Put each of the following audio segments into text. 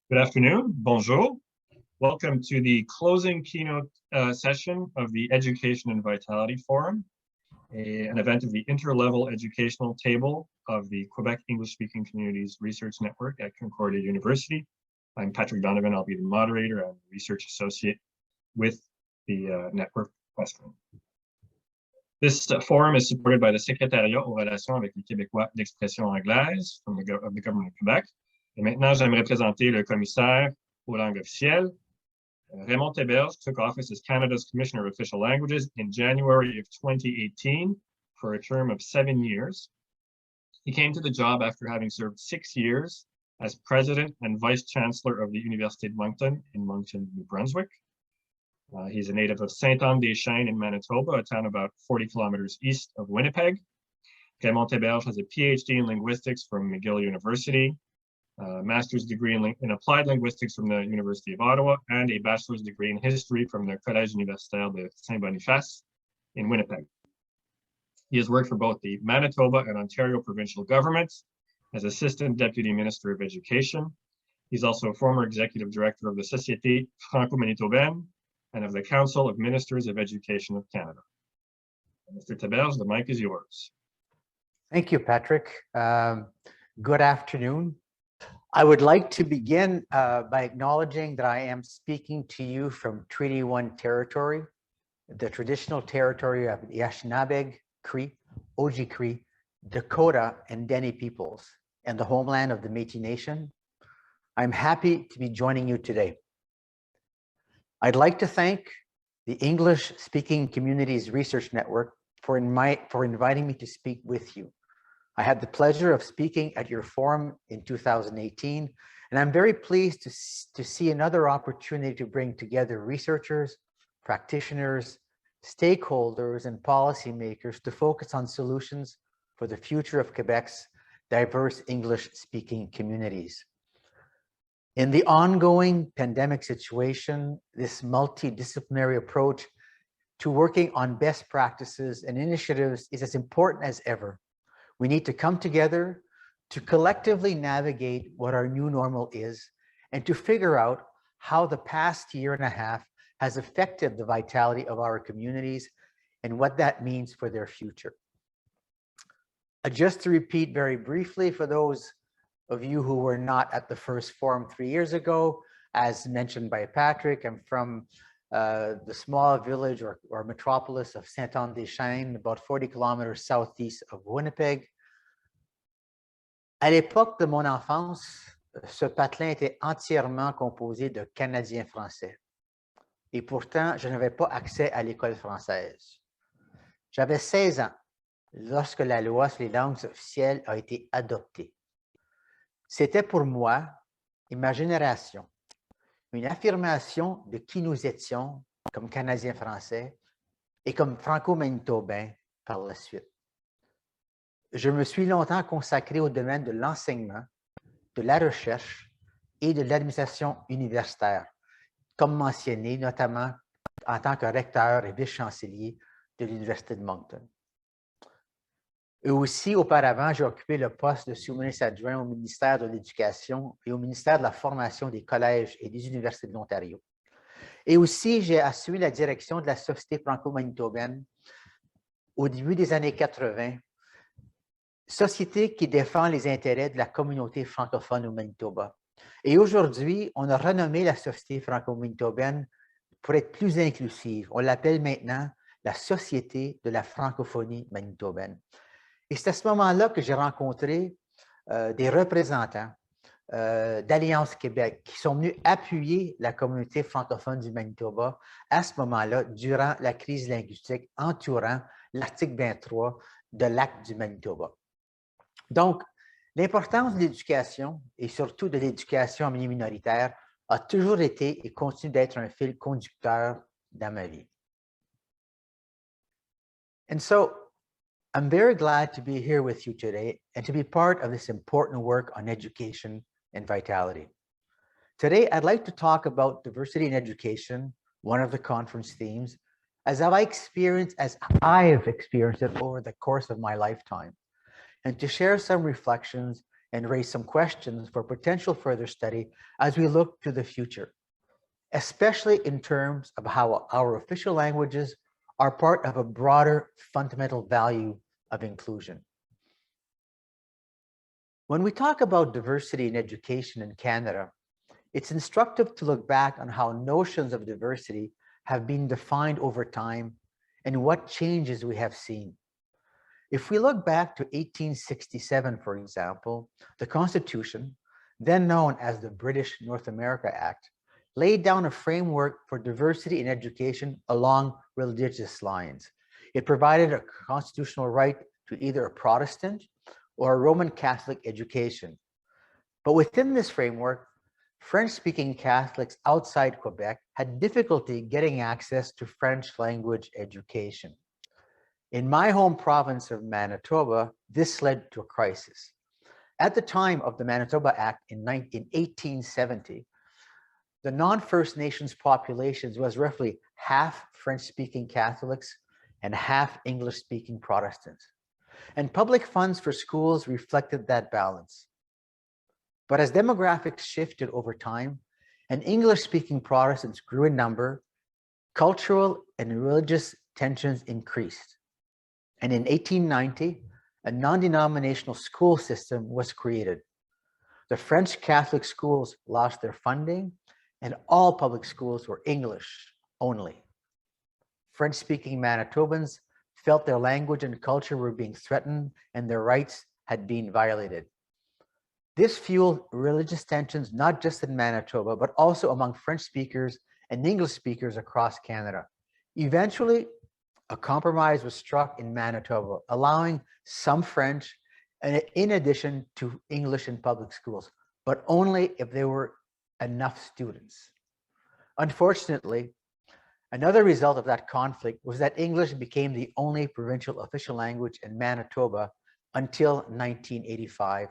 Good afternoon. Bonjour. Welcome to the closing keynote session of the Education and Vitality Forum, an event of the Interlevel Educational Table of the Quebec English-Speaking Communities Research Network at Concordia University. I'm Patrick Donovan. I'll be the moderator and research associate with the network QUESCREN. This forum is supported by the Secrétariat aux relations avec les Québécois d'expression anglaise of the Government of Quebec. Et maintenant, j'aimerais présenter le commissaire aux langues officielles. Raymond Théberge took office as Canada's Commissioner of Official Languages in January of 2018 for a term of 7 years. He came to the job after having served 6 years as President and Vice Chancellor of the Université de Moncton in Moncton, New Brunswick. He's a native of Sainte-Anne-des-Chênes in Manitoba, a town about 40 kilometers east of Winnipeg. Raymond Théberge has a PhD in linguistics from McGill University, a master's degree in applied linguistics from the University of Ottawa, and a bachelor's degree in history from the Collège universitaire de Saint-Boniface in Winnipeg. He has worked for both the Manitoba and Ontario provincial governments as Assistant Deputy Minister of Education. He's also a former Executive Director of the Société Franco-Manitobaine and of the Council of Ministers of Education of Canada. Mr. Théberge, the mic is yours. Thank you, Patrick. Good afternoon. I would like to begin by acknowledging that I am speaking to you from Treaty 1 territory, the traditional territory of the Anishinaabe, Cree, Oji-Cree, Dakota, and Dene peoples, and the homeland of the Métis Nation. I'm happy to be joining you today. I'd like to thank the English-Speaking Communities Research Network for inviting me to speak with you. I had the pleasure of speaking at your forum in 2018, and I'm very pleased to see another opportunity to bring together researchers, practitioners, stakeholders, and policymakers to focus on solutions for the future of Quebec's diverse English-speaking communities. In the ongoing pandemic situation, this multidisciplinary approach to working on best practices and initiatives is as important as ever. We need to come together to collectively navigate what our new normal is and to figure out how the past year and a half has affected the vitality of our communities and what that means for their future. Just to repeat very briefly for those of you who were not at the first forum 3 years ago, as mentioned by Patrick, I'm from the small village or metropolis of Sainte-Anne-des-Chênes, about 40 kilometers southeast of Winnipeg. À l'époque de mon enfance, ce patelin était entièrement composé de Canadiens français. Et pourtant, je n'avais pas accès à l'école française. J'avais 16 ans lorsque la loi sur les langues officielles a été adoptée. C'était pour moi et ma génération une affirmation de qui nous étions comme Canadiens français et comme franco-manitobains par la suite. Je me suis longtemps consacré au domaine de l'enseignement, de la recherche et de l'administration universitaire, comme mentionné notamment en tant que recteur et vice-chancelier de l'Université de Moncton. Et aussi, auparavant, j'ai occupé le poste de sous-ministre adjoint au ministère de l'Éducation et au ministère de la Formation des collèges et des universités de l'Ontario. Et aussi, j'ai assumé la direction de la Société franco-manitobaine au début des années 80, société qui défend les intérêts de la communauté francophone au Manitoba. Et aujourd'hui, on a renommé la Société franco-manitobaine pour être plus inclusive. On l'appelle maintenant la Société de la francophonie manitobaine. Et c'est à ce moment-là que j'ai rencontré des représentants d'Alliance Québec qui sont venus appuyer la communauté francophone du Manitoba à ce moment-là, durant la crise linguistique entourant l'article 23 de l'Acte du Manitoba. Donc, l'importance de l'éducation et surtout de l'éducation en milieu minoritaire a toujours été et continue d'être un fil conducteur dans ma vie. And so, I'm very glad to be here with you today and to be part of this important work on education and vitality. Today, I'd like to talk about diversity in education, one of the conference themes, as I have experienced it over the course of my lifetime, and to share some reflections and raise some questions for potential further study as we look to the future, especially in terms of how our official languages are part of a broader fundamental value of inclusion. When we talk about diversity in education in Canada, it's instructive to look back on how notions of diversity have been defined over time and what changes we have seen. If we look back to 1867, for example, the Constitution, then known as the British North America Act, laid down a framework for diversity in education along religious lines. It provided a constitutional right to either a Protestant or a Roman Catholic education. But within this framework, French-speaking Catholics outside Quebec had difficulty getting access to French language education. In my home province of Manitoba, this led to a crisis. At the time of the Manitoba Act in 1870, the non-First Nations populations was roughly half French-speaking Catholics and half English-speaking Protestants. And public funds for schools reflected that balance. But as demographics shifted over time and English-speaking Protestants grew in number, cultural and religious tensions increased. And in 1890, a non-denominational school system was created. The French Catholic schools lost their funding, and all public schools were English only. French-speaking Manitobans felt their language and culture were being threatened and their rights had been violated. This fueled religious tensions not just in Manitoba, but also among French speakers and English speakers across Canada. Eventually, a compromise was struck in Manitoba, allowing some French in addition to English in public schools, but only if there were enough students. Unfortunately, another result of that conflict was that English became the only provincial official language in Manitoba until 1985.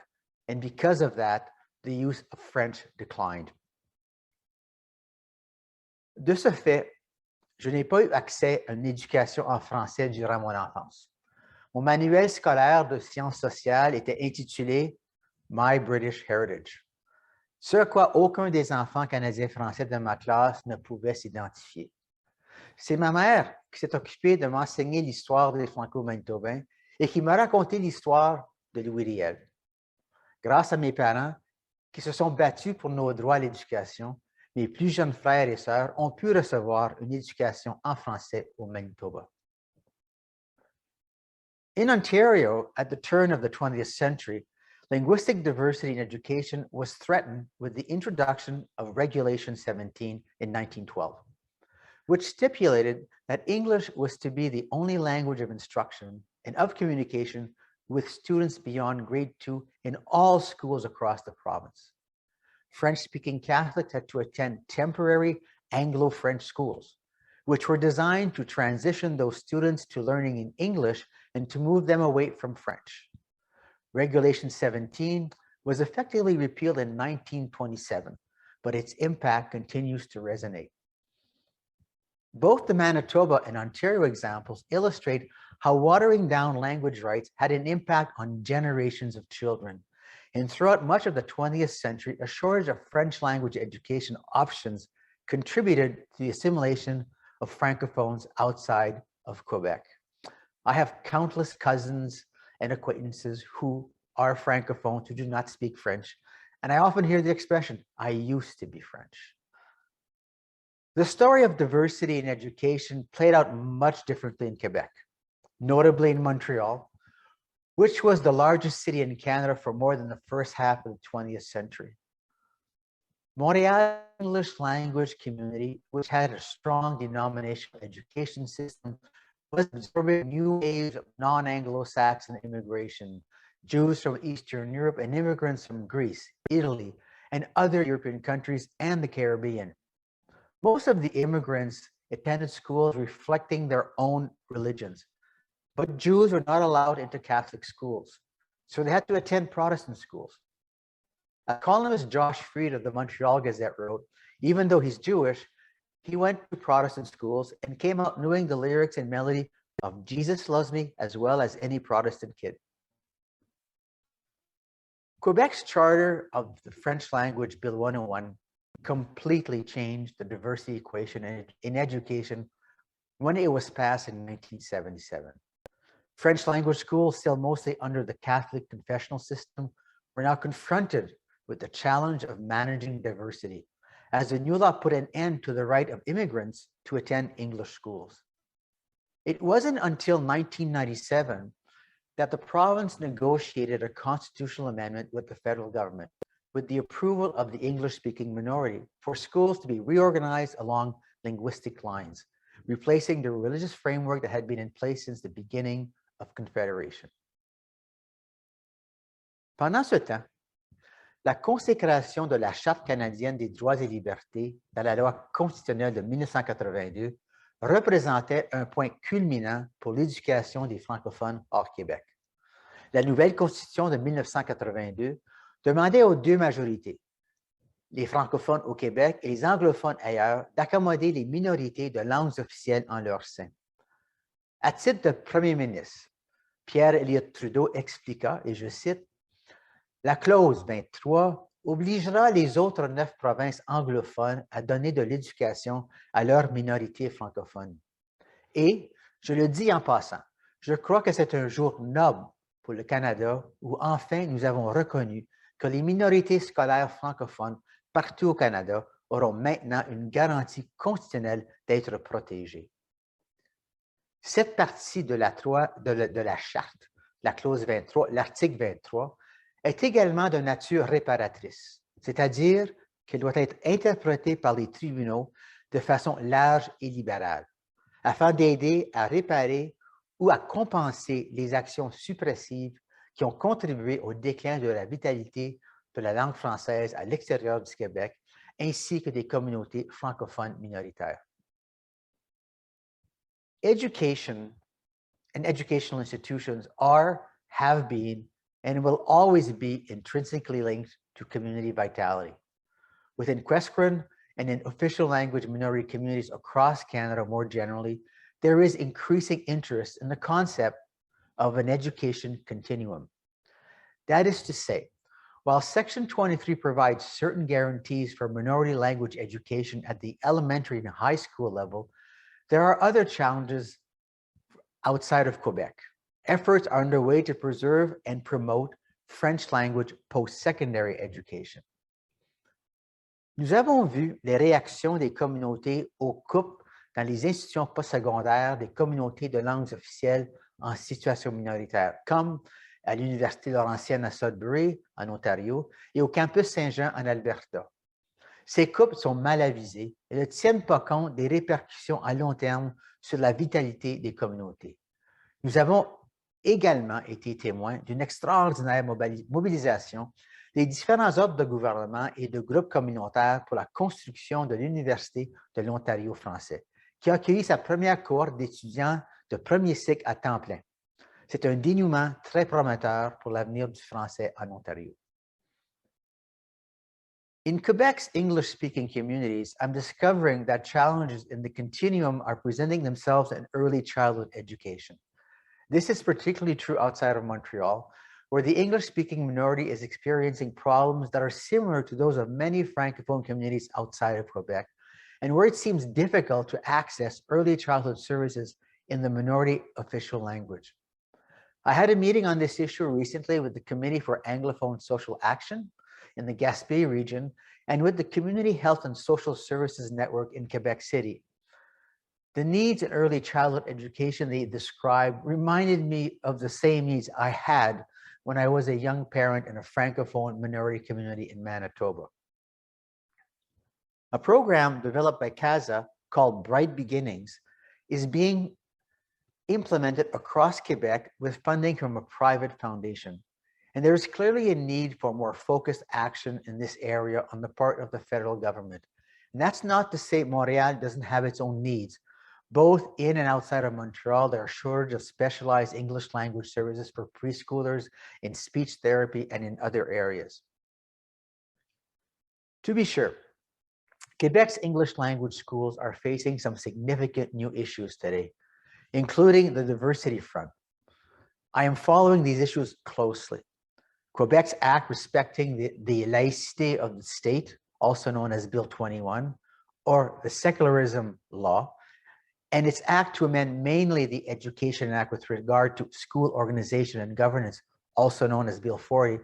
And because of that, the use of French declined. De ce fait, je n'ai pas eu accès à une éducation en français durant mon enfance. Mon manuel scolaire de sciences sociales était intitulé My British Heritage, ce à quoi aucun des enfants canadiens français de ma classe ne pouvait s'identifier. C'est ma mère qui s'est occupée de m'enseigner l'histoire des Franco-Manitobains et qui m'a raconté l'histoire de Louis Riel. Grâce à mes parents qui se sont battus pour nos droits à l'éducation, mes plus jeunes frères et sœurs ont pu recevoir une éducation en français au Manitoba. In Ontario, at the turn of the 20th century, linguistic diversity in education was threatened with the introduction of Regulation 17 in 1912, which stipulated that English was to be the only language of instruction and of communication with students beyond grade 2 in all schools across the province. French-speaking Catholics had to attend temporary Anglo-French schools, which were designed to transition those students to learning in English and to move them away from French. Regulation 17 was effectively repealed in 1927, but its impact continues to resonate. Both the Manitoba and Ontario examples illustrate how watering down language rights had an impact on generations of children. And throughout much of the 20th century, a shortage of French language education options contributed to the assimilation of Francophones outside of Quebec. I have countless cousins and acquaintances who are Francophones who do not speak French, and I often hear the expression, I used to be French. The story of diversity in education played out much differently in Quebec, notably in Montreal, which was the largest city in Canada for more than the first half of the 20th century. Montreal's English language community, which had a strong denominational education system, was absorbing new waves of non-Anglo-Saxon immigration, Jews from Eastern Europe and immigrants from Greece, Italy, and other European countries and the Caribbean. Most of the immigrants attended schools reflecting their own religions, but Jews were not allowed into Catholic schools, so they had to attend Protestant schools. As columnist Josh Freed of the Montreal Gazette wrote, even though he's Jewish, he went to Protestant schools and came out knowing the lyrics and melody of Jesus Loves Me as well as any Protestant kid. Quebec's Charter of the French Language Bill 101 completely changed the diversity equation in education when it was passed in 1977. French language schools, still mostly under the Catholic confessional system, were now confronted with the challenge of managing diversity, as the new law put an end to the right of immigrants to attend English schools. It wasn't until 1997 that the province negotiated a constitutional amendment with the federal government, with the approval of the English-speaking minority, for schools to be reorganized along linguistic lines, replacing the religious framework that had been in place since the beginning of Confederation. Pendant ce temps, la consécration de la Charte canadienne des droits et libertés dans la loi constitutionnelle de 1982 représentait un point culminant pour l'éducation des francophones hors Québec. La nouvelle Constitution de 1982 demandait aux deux majorités, les francophones au Québec et les anglophones ailleurs, d'accommoder les minorités de langues officielles en leur sein. À titre de Premier ministre, Pierre Elliott Trudeau expliqua, et je cite, « La clause 23 obligera les autres 9 provinces anglophones à donner de l'éducation à leurs minorités francophones. Et, je le dis en passant, je crois que c'est un jour noble pour le Canada où enfin nous avons reconnu que les minorités scolaires francophones partout au Canada auront maintenant une garantie constitutionnelle d'être protégées. » Cette partie de la charte, la clause 23, l'article 23, est également de nature réparatrice, c'est-à-dire qu'elle doit être interprétée par les tribunaux de façon large et libérale, afin d'aider à réparer ou à compenser les actions suppressives qui ont contribué au déclin de la vitalité de la langue française à l'extérieur du Québec, ainsi que des communautés francophones minoritaires. Education and educational institutions are, have been, and will always be intrinsically linked to community vitality. Within QUESCREN and in official language minority communities across Canada more generally, there is increasing interest in the concept of an education continuum. That is to say, while Section 23 provides certain guarantees for minority language education at the elementary and high school level, there are other challenges outside of Quebec. Efforts are underway to preserve and promote French language post-secondary education. Nous avons vu les réactions des communautés aux coupes dans les institutions postsecondaires des communautés de langues officielles en situation minoritaire, comme à l'Université Laurentienne à Sudbury, en Ontario, et au campus Saint-Jean en Alberta. Ces coupes sont mal avisées et ne tiennent pas compte des répercussions à long terme sur la vitalité des communautés. Nous avons également été témoins d'une extraordinaire mobilisation des différents ordres de gouvernement et de groupes communautaires pour la construction de l'Université de l'Ontario français, qui a accueilli sa première cohorte d'étudiants de premier cycle à temps plein. C'est un dénouement très prometteur pour l'avenir du français en Ontario. In Quebec's English-speaking communities, I'm discovering that challenges in the continuum are presenting themselves in early childhood education. This is particularly true outside of Montreal, where the English-speaking minority is experiencing problems that are similar to those of many Francophone communities outside of Quebec, and where it seems difficult to access early childhood services in the minority official language. I had a meeting on this issue recently with the Committee for Anglophone Social Action in the Gaspé region and with the Community Health and Social Services Network in Quebec City. The needs in early childhood education they described reminded me of the same needs I had when I was a young parent in a Francophone minority community in Manitoba. A program developed by CASA called Bright Beginnings is being implemented across Quebec with funding from a private foundation. And there is clearly a need for more focused action in this area on the part of the federal government. And that's not to say Montreal doesn't have its own needs. Both in and outside of Montreal, there are shortage of specialized English language services for preschoolers in speech therapy and in other areas. To be sure, Quebec's English language schools are facing some significant new issues today, including the diversity front. I am following these issues closely. Quebec's Act respecting the laïcité of the state, also known as Bill 21, or the secularism law, and its act to amend mainly the Education Act with regard to school organization and governance, also known as Bill 40,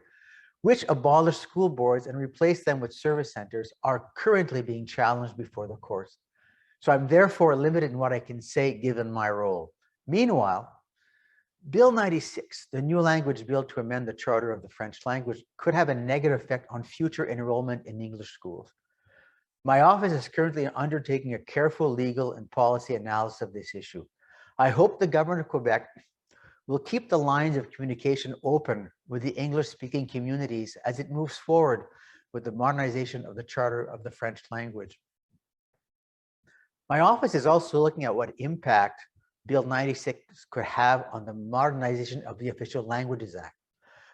which abolished school boards and replaced them with service centers, are currently being challenged before the courts. So I'm therefore limited in what I can say given my role. Meanwhile, Bill 96, the new language bill to amend the Charter of the French language, could have a negative effect on future enrollment in English schools. My office is currently undertaking a careful legal and policy analysis of this issue. I hope the government of Quebec will keep the lines of communication open with the English-speaking communities as it moves forward with the modernization of the Charter of the French language. My office is also looking at what impact Bill 96 could have on the modernization of the Official Languages Act.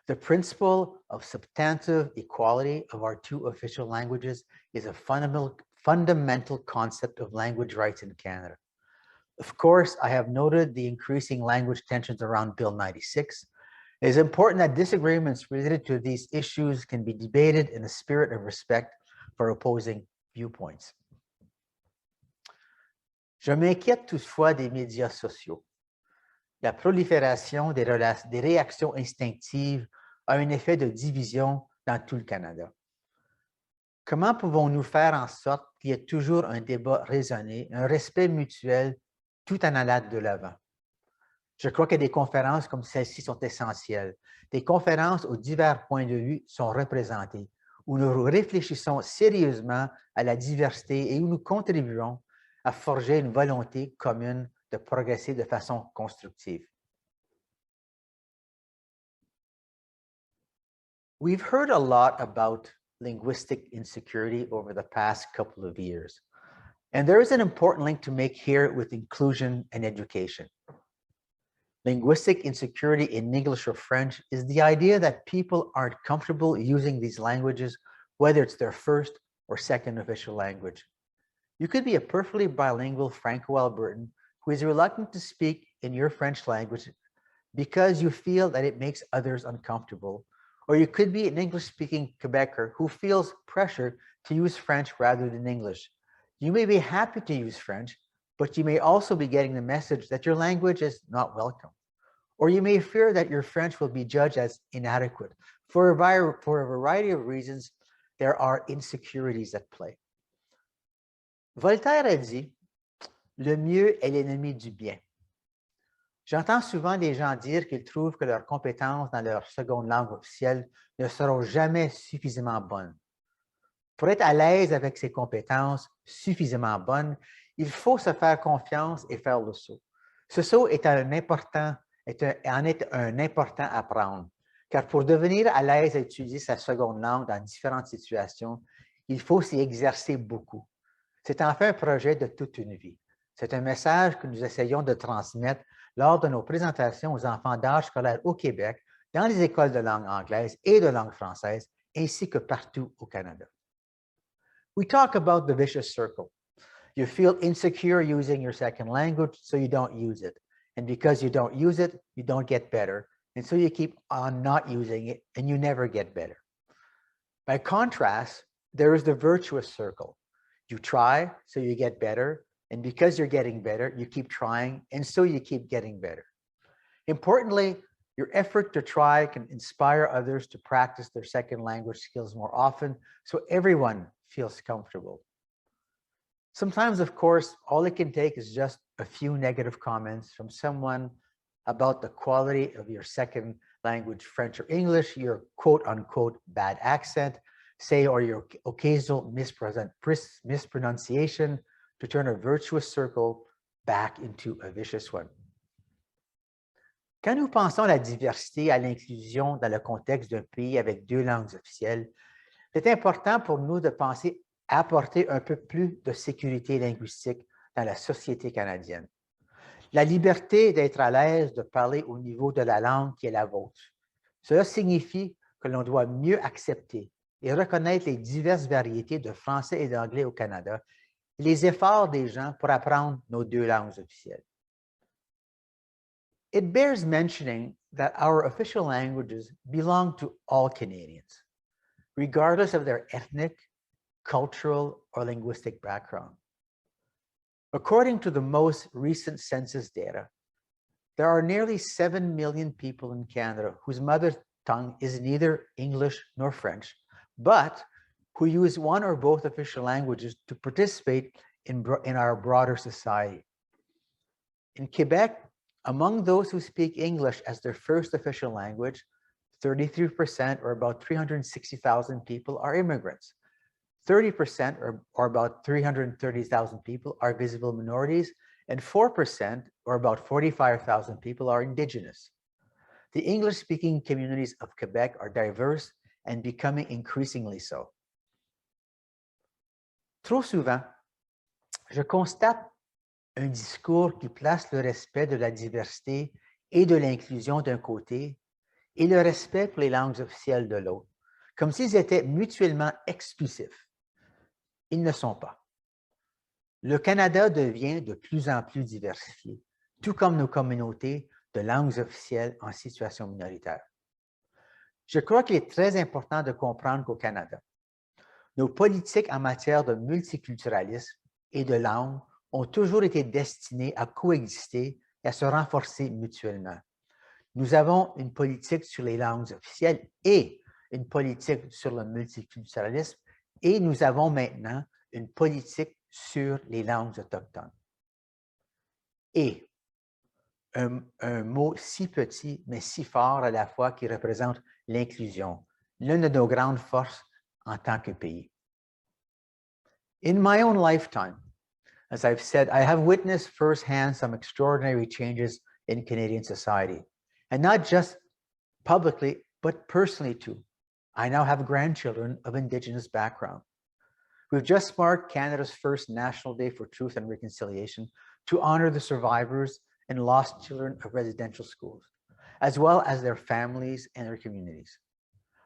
The principle of substantive equality of our two official languages is a fundamental concept of language rights in Canada. Of course, I have noted the increasing language tensions around Bill 96. It is important that disagreements related to these issues can be debated in a spirit of respect for opposing viewpoints. Je m'inquiète toutefois des médias sociaux. La prolifération des réactions instinctives a un effet de division dans tout le Canada. Comment pouvons-nous faire en sorte qu'il y ait toujours un débat raisonné, un respect mutuel, tout en allant de l'avant? Je crois que des conférences comme celle-ci sont essentielles. Des conférences où divers points de vue sont représentés, où nous réfléchissons sérieusement à la diversité et où nous contribuons à forger une volonté commune de progresser de façon constructive. We've heard a lot about linguistic insecurity over the past couple of years, and there is an important link to make here with inclusion and education. Linguistic insecurity in English or French is the idea that people aren't comfortable using these languages, whether it's their first or second official language. You could be a perfectly bilingual Franco-Albertan who is reluctant to speak in your French language because you feel that it makes others uncomfortable. Or you could be an English-speaking Quebecer who feels pressure to use French rather than English. You may be happy to use French, but you may also be getting the message that your language is not welcome. Or you may fear that your French will be judged as inadequate. For a variety of reasons, there are insecurities at play. Voltaire a dit, le mieux est l'ennemi du bien. J'entends souvent des gens dire qu'ils trouvent que leurs compétences dans leur seconde langue officielle ne seront jamais suffisamment bonnes. Pour être à l'aise avec ses compétences suffisamment bonnes, il faut se faire confiance et faire le saut. Ce saut est un important à prendre, car pour devenir à l'aise à utiliser sa seconde langue dans différentes situations, il faut s'y exercer beaucoup. C'est en fait un projet de toute une vie. C'est un message que nous essayons de transmettre lors de nos présentations aux enfants d'âge scolaire au Québec, dans les écoles de langue anglaise et de langue française, ainsi que partout au Canada. We talk about the vicious circle. You feel insecure using your second language, so you don't use it. And because you don't use it, you don't get better. And so you keep on not using it, and you never get better. By contrast, there is the virtuous circle. You try, so you get better. And because you're getting better, you keep trying, and so you keep getting better. Importantly, your effort to try can inspire others to practice their second language skills more often, so everyone feels comfortable. Sometimes, of course, all it can take is just a few negative comments from someone about the quality of your second language, French or English, your quote-unquote bad accent, say, or your occasional mispronunciation, to turn a virtuous circle back into a vicious one. Quand nous pensons à la diversité, à l'inclusion dans le contexte d'un pays avec deux langues officielles, c'est important pour nous de penser à apporter un peu plus de sécurité linguistique dans la société canadienne. La liberté d'être à l'aise de parler au niveau de la langue qui est la vôtre. Cela signifie que l'on doit mieux accepter et reconnaître les diverses variétés de français et d'anglais au Canada, les efforts des gens pour apprendre nos deux langues officielles. It bears mentioning that our official languages belong to all Canadians, regardless of their ethnic, cultural, or linguistic background. According to the most recent census data, there are nearly 7 million people in Canada whose mother tongue is neither English nor French, but who use one or both official languages to participate in our broader society. In Quebec, among those who speak English as their first official language, 33%, or about 360,000 people, are immigrants. 30%, or about 330,000 people, are visible minorities, and 4%, or about 45,000 people, are Indigenous. The English-speaking communities of Quebec are diverse and becoming increasingly so. Trop souvent, je constate un discours qui place le respect de la diversité et de l'inclusion d'un côté et le respect pour les langues officielles de l'autre, comme s'ils étaient mutuellement exclusifs. Ils ne sont pas. Le Canada devient de plus en plus diversifié, tout comme nos communautés de langues officielles en situation minoritaire. Je crois qu'il est très important de comprendre qu'au Canada, nos politiques en matière de multiculturalisme et de langue ont toujours été destinées à coexister et à se renforcer mutuellement. Nous avons une politique sur les langues officielles et une politique sur le multiculturalisme, et nous avons maintenant une politique sur les langues autochtones. Et un mot si petit, mais si fort à la fois qui représente l'inclusion, l'une de nos grandes forces en tant que pays. In my own lifetime, as I've said, I have witnessed firsthand some extraordinary changes in Canadian society, and not just publicly, but personally too. I now have grandchildren of Indigenous background. We've just marked Canada's first National Day for Truth and Reconciliation to honor the survivors and lost children of residential schools, as well as their families and their communities.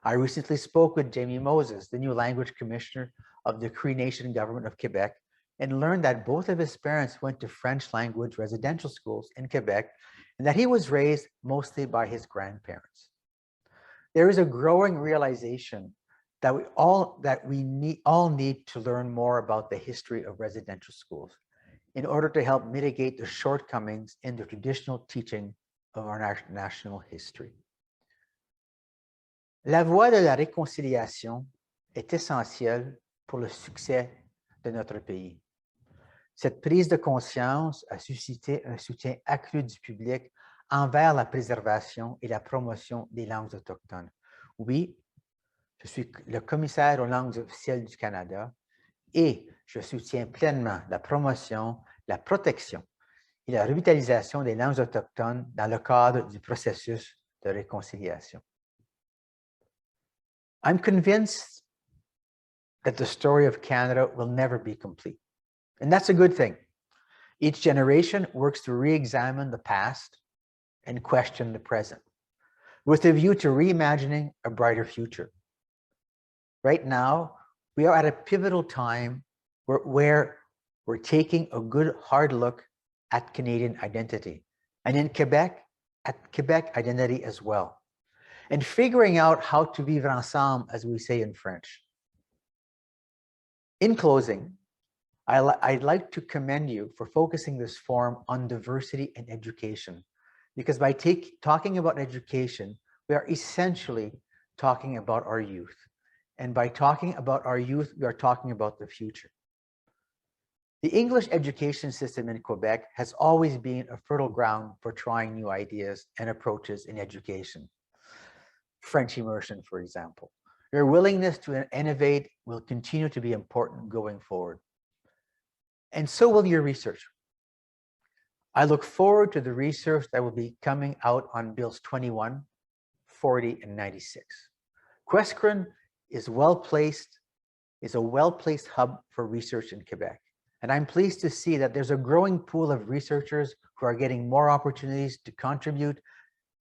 I recently spoke with Jamie Moses, the new language commissioner of the Cree Nation government of Quebec, and learned that both of his parents went to French language residential schools in Quebec, and that he was raised mostly by his grandparents. There is a growing realization that we all need to learn more about the history of residential schools in order to help mitigate the shortcomings in the traditional teaching of our national history. La voie de la réconciliation est essentielle pour le succès de notre pays. Cette prise de conscience a suscité un soutien accru du public envers la préservation et la promotion des langues autochtones. Oui, je suis le commissaire aux langues officielles du Canada et je soutiens pleinement la promotion, la protection et la revitalisation des langues autochtones dans le cadre du processus de réconciliation. I'm convinced that the story of Canada will never be complete, and that's a good thing. Each generation works to re-examine the past and question the present, with a view to reimagining a brighter future. Right now, we are at a pivotal time where we're taking a good hard look at Canadian identity, and in Quebec, at Quebec identity as well, and figuring out how to vivre ensemble, as we say in French. In closing, I'd like to commend you for focusing this forum on diversity and education, because by talking about education, we are essentially talking about our youth. And by talking about our youth, we are talking about the future. The English education system in Quebec has always been a fertile ground for trying new ideas and approaches in education. French immersion, for example. Your willingness to innovate will continue to be important going forward. And so will your research. I look forward to the research that will be coming out on Bills 21, 40, and 96. QUESCREN is a well-placed hub for research in Quebec. And I'm pleased to see that there's a growing pool of researchers who are getting more opportunities to contribute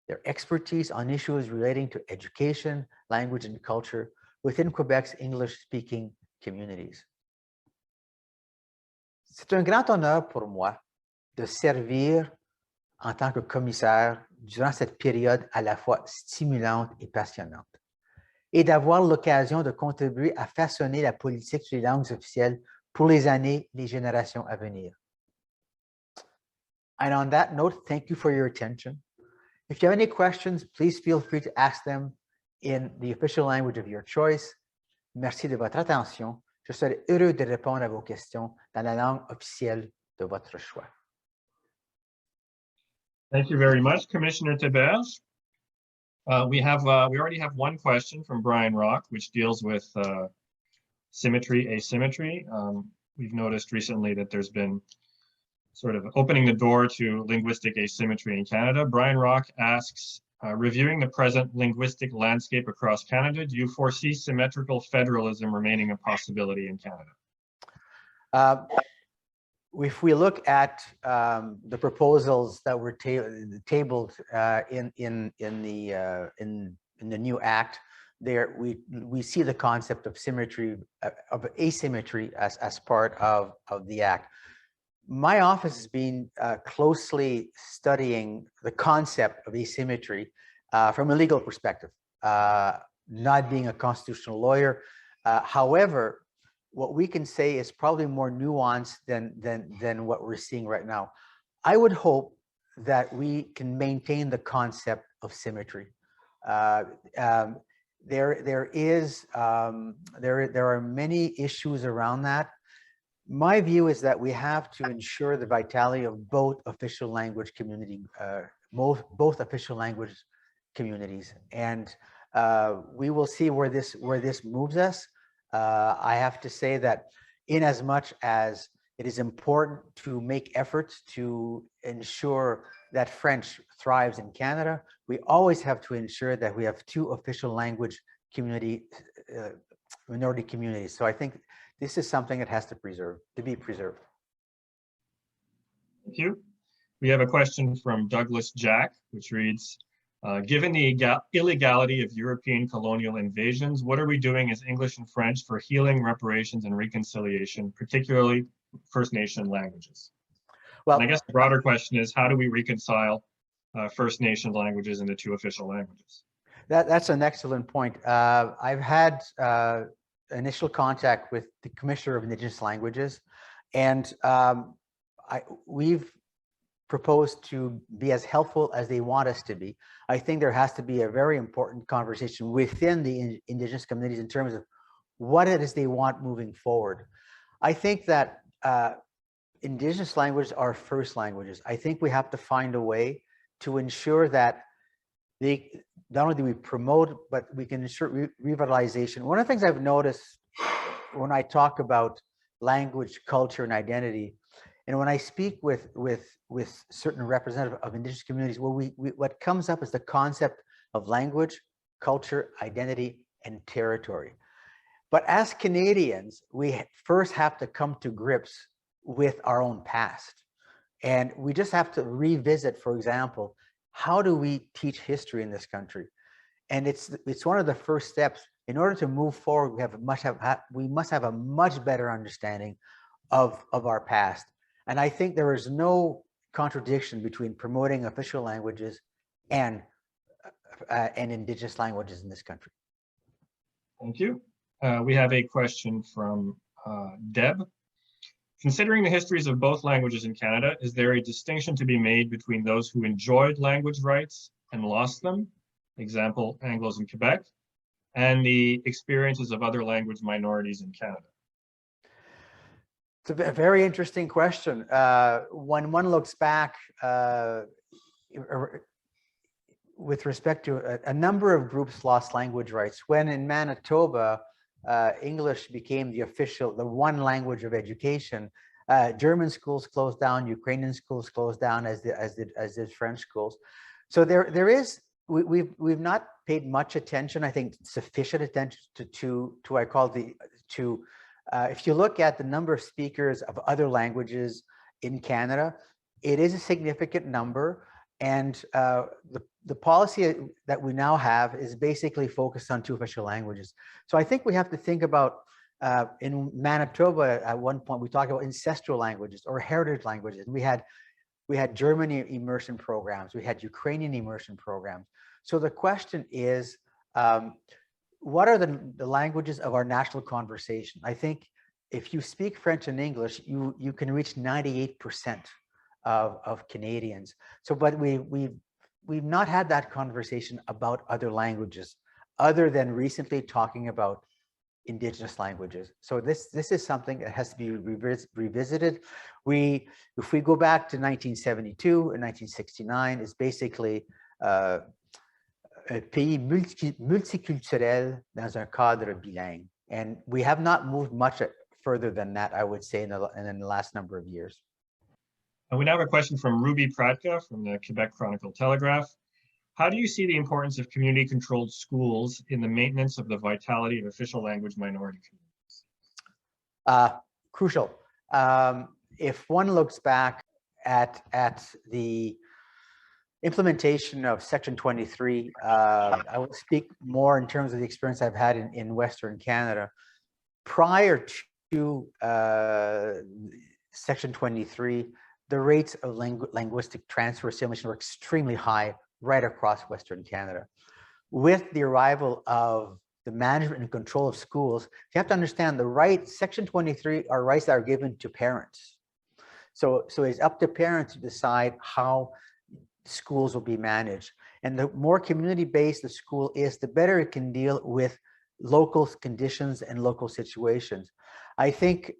their expertise on issues relating to education, language, and culture within Quebec's English-speaking communities. C'est un grand honneur pour moi de servir en tant que commissaire durant cette période à la fois stimulante et passionnante, et d'avoir l'occasion de contribuer à façonner la politique sur les langues officielles pour les années, les générations à venir. And on that note, thank you for your attention. If you have any questions, please feel free to ask them in the official language of your choice. Merci de votre attention. Je serai heureux de répondre à vos questions dans la langue officielle de votre choix. Thank you very much, Commissioner Théberge. We already have one question from Brian Rock, which deals with symmetry, asymmetry. We've noticed recently that there's been sort of opening the door to linguistic asymmetry in Canada. Brian Rock asks, reviewing the present linguistic landscape across Canada, do you foresee symmetrical federalism remaining a possibility in Canada? If we look at the proposals that were tabled in the new act, there we see the concept of symmetry, of asymmetry as part of the act. My office has been closely studying the concept of asymmetry from a legal perspective, not being a constitutional lawyer. However, what we can say is probably more nuanced than what we're seeing right now. I would hope that we can maintain the concept of symmetry. There are many issues around that. My view is that we have to ensure the vitality of both official language community, both official language communities, and we will see where this moves us. I have to say that in as much as it is important to make efforts to ensure that French thrives in Canada, we always have to ensure that we have two official language minority communities. So I think this is something that has to be preserved. Thank you. We have a question from Douglas Jack, which reads, given the illegality of European colonial invasions, what are we doing as English and French for healing, reparations, and reconciliation, particularly First Nation languages? Well, and I guess the broader question is, how do we reconcile First Nation languages into two official languages? That's an excellent point. I've had initial contact with the Commissioner of Indigenous Languages, and we've proposed to be as helpful as they want us to be. I think there has to be a very important conversation within the Indigenous communities in terms of what it is they want moving forward. I think that Indigenous languages are first languages. I think we have to find a way to ensure that not only do we promote, but we can ensure revitalization. One of the things I've noticed when I talk about language, culture, and identity, and when I speak with certain representatives of Indigenous communities, what comes up is the concept of language, culture, identity, and territory. But as Canadians, we first have to come to grips with our own past. And we just have to revisit, for example, how do we teach history in this country? And it's one of the first steps. In order to move forward, we must have a much better understanding of our past. And I think there is no contradiction between promoting official languages and Indigenous languages in this country. Thank you. We have a question from Deb. Considering the histories of both languages in Canada, is there a distinction to be made between those who enjoyed language rights and lost them, example, Anglos in Quebec, and the experiences of other language minorities in Canada? It's a very interesting question. When one looks back with respect to a number of groups lost language rights, when in Manitoba, English became the one language of education, German schools closed down, Ukrainian schools closed down, as did French schools. So we've not paid much attention, I think sufficient attention to I call if you look at the number of speakers of other languages in Canada, it is a significant number. And the policy that we now have is basically focused on two official languages. So I think we have to think about, in Manitoba, at one point, we talked about ancestral languages or heritage languages. We had we had German immersion programs, we had Ukrainian immersion programs. So the question is, what are the languages of our national conversation? I think if you speak French and English, you can reach 98% of Canadians. So, but we've not had that conversation about other languages, other than recently talking about Indigenous languages. So this is something that has to be revisited. If we go back to 1972 and 1969, it's basically un pays multiculturel dans un cadre bilingue. And we have not moved much further than that, I would say, in the last number of years. And we now have a question from Ruby Pratka from the Quebec Chronicle Telegraph. How do you see the importance of community-controlled schools in the maintenance of the vitality of official language minority communities? Crucial. If one looks back at the implementation of Section 23, I will speak more in terms of the experience I've had in Western Canada. Prior to Section 23, the rates of linguistic transfer assimilation were extremely high right across Western Canada. With the arrival of the management and control of schools, you have to understand the rights, Section 23 are rights that are given to parents. So it's up to parents to decide how schools will be managed. And the more community-based the school is, the better it can deal with local conditions and local situations. I think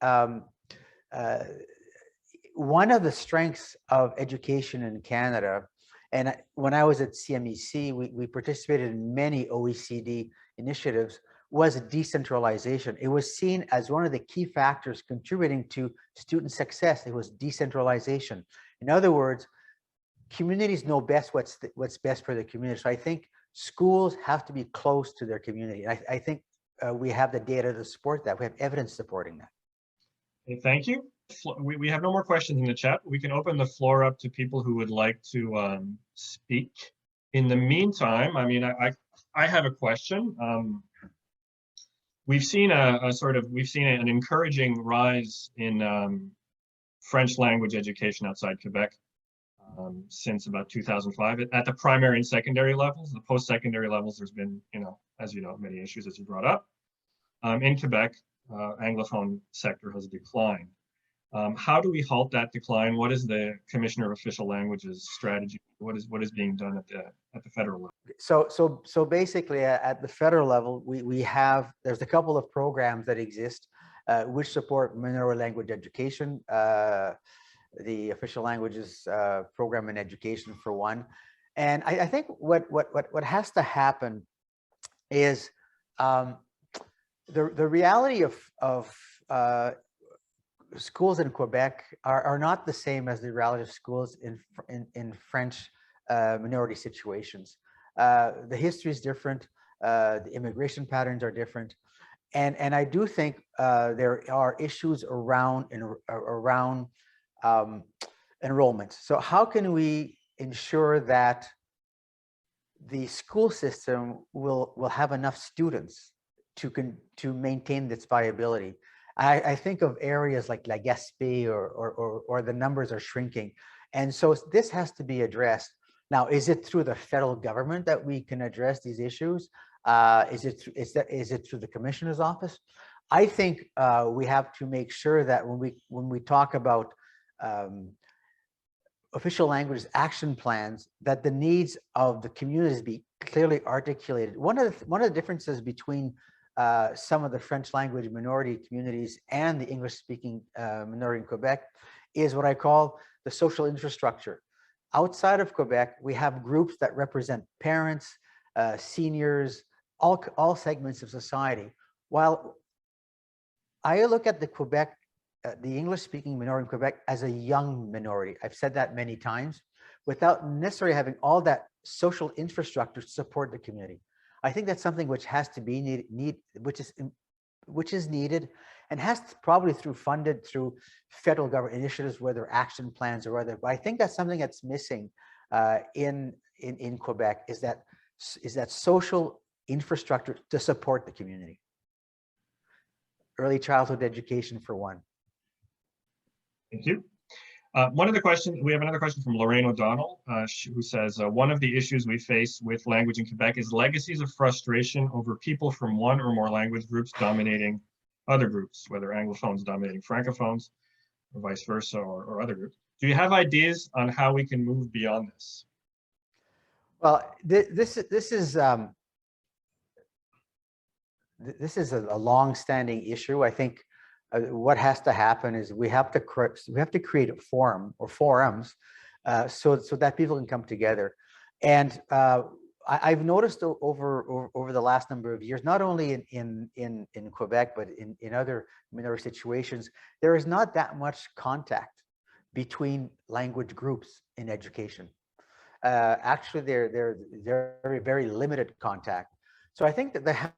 one of the strengths of education in Canada, and when I was at CMEC, we participated in many OECD initiatives, was decentralization. It was seen as one of the key factors contributing to student success. It was decentralization. In other words, communities know best what's best for the community. So I think schools have to be close to their community. I think we have the data to support that. We have evidence supporting that. Okay, thank you. We have no more questions in the chat. We can open the floor up to people who would like to speak. In the meantime, I mean, I have a question. We've seen an encouraging rise in French language education outside Quebec since about 2005 at the primary and secondary levels. The post-secondary levels, there's been, as you know, many issues as you brought up. In Quebec, Anglophone sector has declined. How do we halt that decline? What is the Commissioner of Official Languages strategy? What is being done at the federal level? So basically, at the federal level, there's a couple of programs that exist which support minority language education. The Official Languages Program in Education, for one. And I think what has to happen is the reality of schools in Quebec are not the same as the reality of schools in French minority situations. The history is different. The immigration patterns are different. And I do think there are issues around enrollment. So how can we ensure that the school system will have enough students to maintain its viability? I think of areas like La Gaspé or the numbers are shrinking. And so this has to be addressed. Now, is it through the federal government that we can address these issues? Is it through the Commissioner's office? I think we have to make sure that when we talk about official languages action plans, that the needs of the communities be clearly articulated. One of the differences between some of the French language minority communities and the English-speaking minority in Quebec is what I call the social infrastructure. Outside of Quebec, we have groups that represent parents, seniors, all segments of society. While I look at the Quebec, the English-speaking minority in Quebec as a young minority. I've said that many times, without necessarily having all that social infrastructure to support the community. I think that's something which has to be which is needed, and has to probably funded through federal government initiatives, whether action plans or other. But I think that's something that's missing in Quebec is that social infrastructure to support the community. Early childhood education, for one. Thank you. One of the questions, we have another question from Lorraine O'Donnell, who says, one of the issues we face with language in Quebec is legacies of frustration over people from one or more language groups dominating other groups, whether Anglophones dominating Francophones, or vice versa, or other groups. Do you have ideas on how we can move beyond this? Well, this is a long-standing issue. I think what has to happen is we have to create a forum or forums so that people can come together. And I've noticed over the last number of years, not only in Quebec but in other situations, there is not that much contact between language groups in education. Actually, they're very limited contact. So I think that there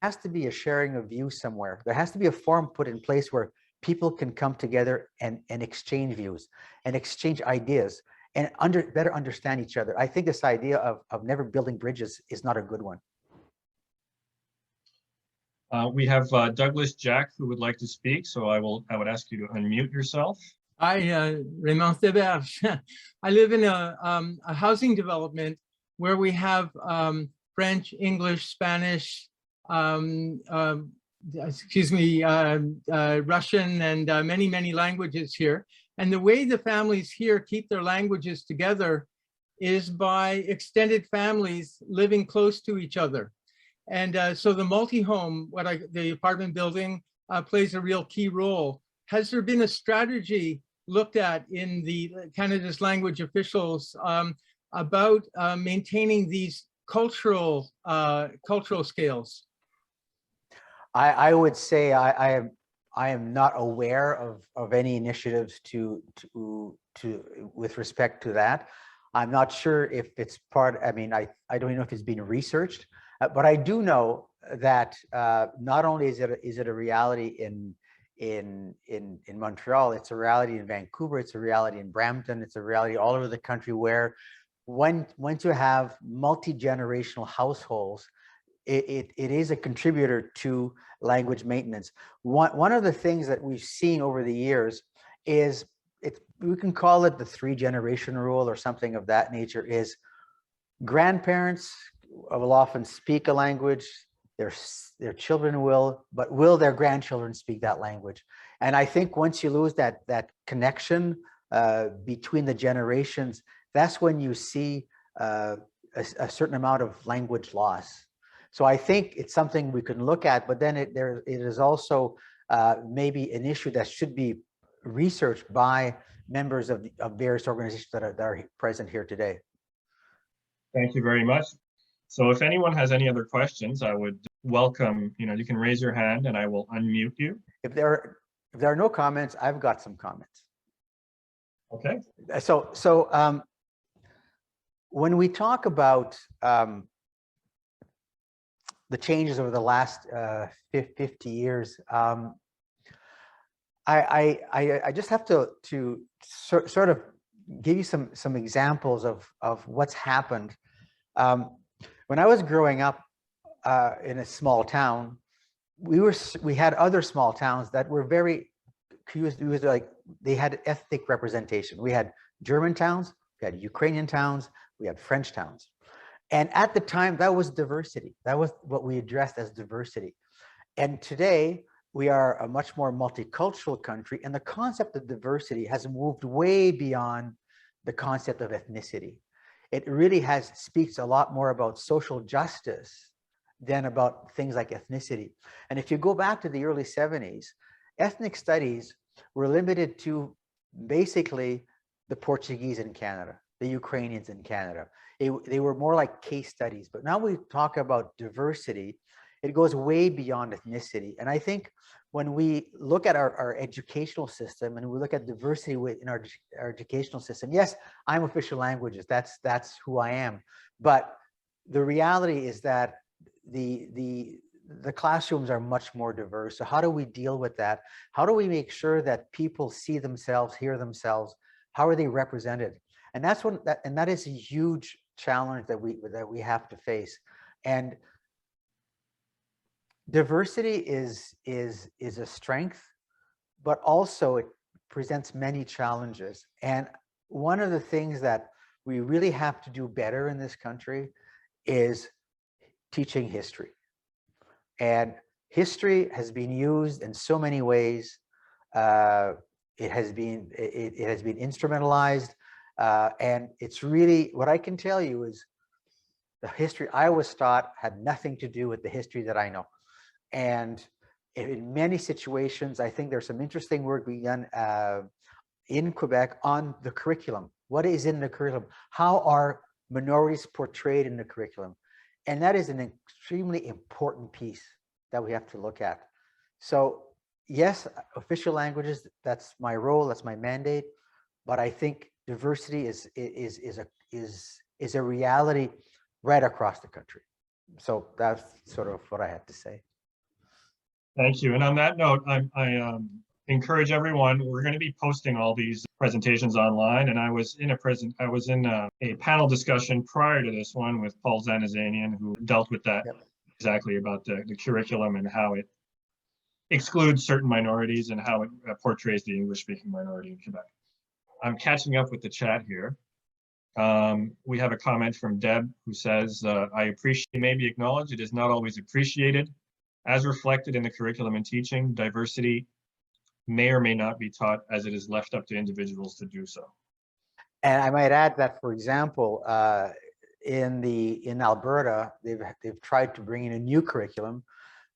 has to be a sharing of views somewhere. There has to be a forum put in place where people can come together and exchange views and exchange ideas and better understand each other. I think this idea of never building bridges is not a good one. We have Douglas Jack who would like to speak, so I would ask you to unmute yourself. Hi, Raymond Théberge. I live in a housing development where we have French, English, Spanish, Russian, and many languages here. And the way the families here keep their languages together is by extended families living close to each other. And so the multi-home, the apartment building, plays a real key role. Has there been a strategy looked at in the Canada's language officials about maintaining these cultural scales? I would say I am not aware of any initiatives with respect to that. I'm not sure if it's part. I mean, I don't know if it's been researched, but I do know that not only is it a reality in Montreal, it's a reality in Vancouver, it's a reality in Brampton, it's a reality all over the country where once you have multi-generational households, it is a contributor to language maintenance. One of the things that we've seen over the years is, we can call it the 3-generation rule or something of that nature, is grandparents will often speak a language, their children will, but will their grandchildren speak that language? And I think once you lose that connection between the generations, that's when you see a certain amount of language loss. So I think it's something we can look at, but then it is also maybe an issue that should be researched by members of various organizations that are present here today. Thank you very much. So if anyone has any other questions, I would welcome, you can raise your hand and I will unmute you. If there are no comments, I've got some comments. Okay. So when we talk about the changes over the last 50 years, I just have to sort of give you some examples of what's happened. When I was growing up in a small town, we had other small towns that were very, like they had ethnic representation. We had German towns, we had Ukrainian towns, we had French towns. And at the time, that was diversity. That was what we addressed as diversity. And today, we are a much more multicultural country, and the concept of diversity has moved way beyond the concept of ethnicity. It really speaks a lot more about social justice than about things like ethnicity. And if you go back to the early 70s, ethnic studies were limited to basically the Portuguese in Canada, the Ukrainians in Canada. They were more like case studies, but now we talk about diversity, it goes way beyond ethnicity. And I think when we look at our educational system and we look at diversity in our educational system, yes, I'm official languages, that's who I am. But the reality is that the classrooms are much more diverse. So how do we deal with that? How do we make sure that people see themselves, hear themselves? How are they represented? And that is a huge challenge that we have to face. And diversity is a strength, but also presents many challenges. And one of the things that we really have to do better in this country is teaching history. And history has been used in so many ways. It has been instrumentalized, and it's really, what I can tell you is the history I was taught had nothing to do with the history that I know. And in many situations, I think there's some interesting work being done in Quebec on the curriculum. What is in the curriculum? How are minorities portrayed in the curriculum? And that is an extremely important piece that we have to look at. So yes, official languages, that's my role, that's my mandate, but I think diversity is a reality right across the country. So that's sort of what I had to say. Thank you. And on that note, I encourage everyone, we're going to be posting all these presentations online. And I was in a panel discussion prior to this one with Paul Zanazanian, who dealt with that. Yep. Exactly, about the curriculum and how it excludes certain minorities and how it portrays the English-speaking minority in Quebec. I'm catching up with the chat here. We have a comment from Deb who says, I appreciate, may be acknowledged, it is not always appreciated. As reflected in the curriculum and teaching, diversity may or may not be taught as it is left up to individuals to do so. And I might add that, for example, in Alberta, they've tried to bring in a new curriculum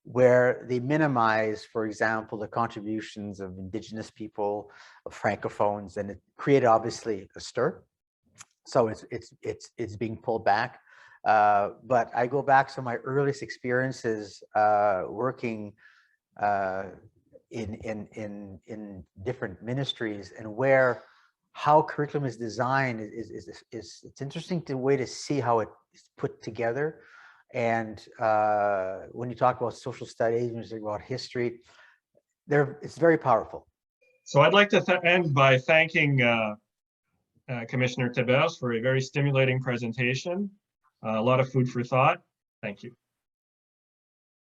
where they minimize, for example, the contributions of Indigenous people, of Francophones, and it created obviously a stir. So it's being pulled back. But I go back to my earliest experiences working in different ministries, and where how curriculum is designed it's interesting the way to see how it is put together. And when you talk about social studies, when you talk about history, it's very powerful. So I'd like to end by thanking Commissioner Théberge for a very stimulating presentation. A lot of food for thought. Thank you.